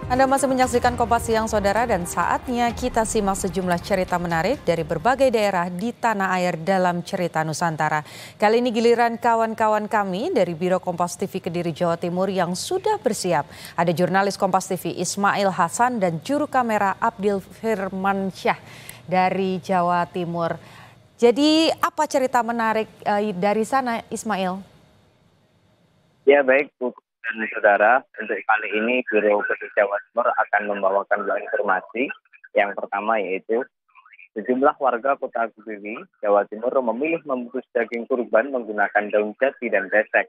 Anda masih menyaksikan Kompas Siang, Saudara, dan saatnya kita simak sejumlah cerita menarik dari berbagai daerah di tanah air dalam cerita Nusantara. Kali ini giliran kawan-kawan kami dari Biro Kompas TV Kediri, Jawa Timur yang sudah bersiap. Ada jurnalis Kompas TV Ismail Hasan dan juru kamera Abdil Firmansyah dari Jawa Timur. Jadi apa cerita menarik dari sana, Ismail? Ya baik, Bu dan saudara, untuk kali ini Biro Kediri Jawa Timur akan membawakan dua informasi. Yang pertama yaitu sejumlah warga Kota Kediri, Jawa Timur memilih membungkus daging kurban menggunakan daun jati dan besek.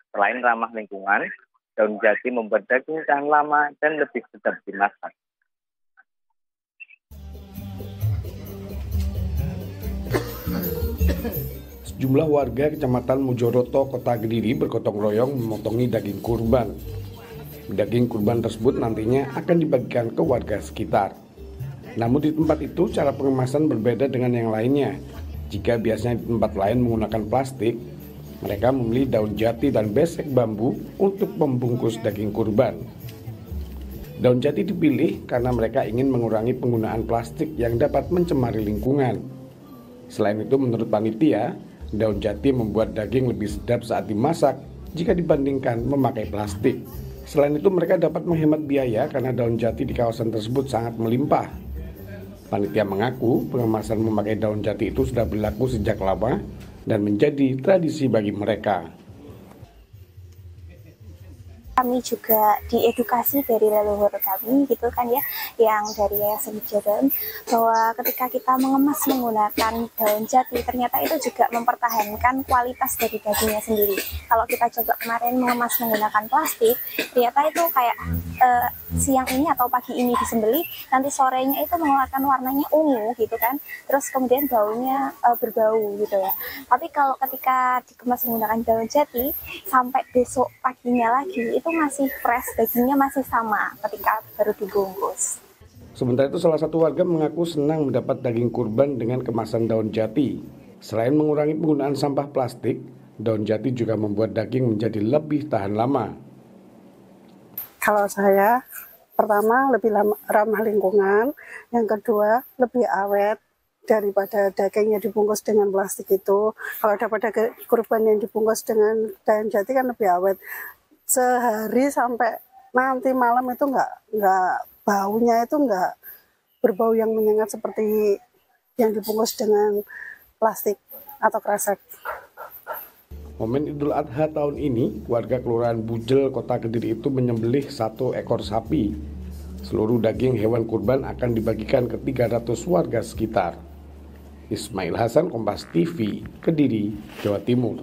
Selain ramah lingkungan, daun jati membuat daging tahan lama dan lebih sedap dimasak. Sejumlah warga Kecamatan Mujoroto, Kota Kediri bergotong royong memotongi daging kurban. Daging kurban tersebut nantinya akan dibagikan ke warga sekitar. Namun di tempat itu cara pengemasan berbeda dengan yang lainnya. Jika biasanya di tempat lain menggunakan plastik, mereka memilih daun jati dan besek bambu untuk membungkus daging kurban. Daun jati dipilih karena mereka ingin mengurangi penggunaan plastik yang dapat mencemari lingkungan. Selain itu, menurut panitia, daun jati membuat daging lebih sedap saat dimasak jika dibandingkan memakai plastik. Selain itu, mereka dapat menghemat biaya karena daun jati di kawasan tersebut sangat melimpah. Panitia mengaku pengemasan memakai daun jati itu sudah berlaku sejak lama dan menjadi tradisi bagi mereka. Kami juga diedukasi dari leluhur kami gitu kan ya, yang dari Yayasan Jaran, bahwa ketika kita mengemas menggunakan daun jati ternyata itu juga mempertahankan kualitas dari dagingnya sendiri. Kalau kita coba kemarin mengemas menggunakan plastik, ternyata itu kayak siang ini atau pagi ini disembelih, nanti sorenya itu mengeluarkan warnanya ungu gitu kan, terus kemudian daunnya berbau gitu ya. Tapi kalau ketika dikemas menggunakan daun jati, sampai besok paginya lagi itu masih fresh, dagingnya masih sama ketika baru dibungkus. Sementara itu, salah satu warga mengaku senang mendapat daging kurban dengan kemasan daun jati. Selain mengurangi penggunaan sampah plastik, daun jati juga membuat daging menjadi lebih tahan lama. Kalau saya, pertama lebih ramah lingkungan, yang kedua lebih awet daripada daging yang dibungkus dengan plastik itu. Kalau dapat daging kurban yang dibungkus dengan daun jati kan lebih awet. Sehari sampai nanti malam itu nggak baunya itu nggak berbau yang menyengat seperti yang dibungkus dengan plastik atau kresek. Momen Idul Adha tahun ini, warga Kelurahan Bujel, Kota Kediri itu menyembelih 1 ekor sapi. Seluruh daging hewan kurban akan dibagikan ke 300 warga sekitar. Ismail Hasan, Kompas TV, Kediri, Jawa Timur.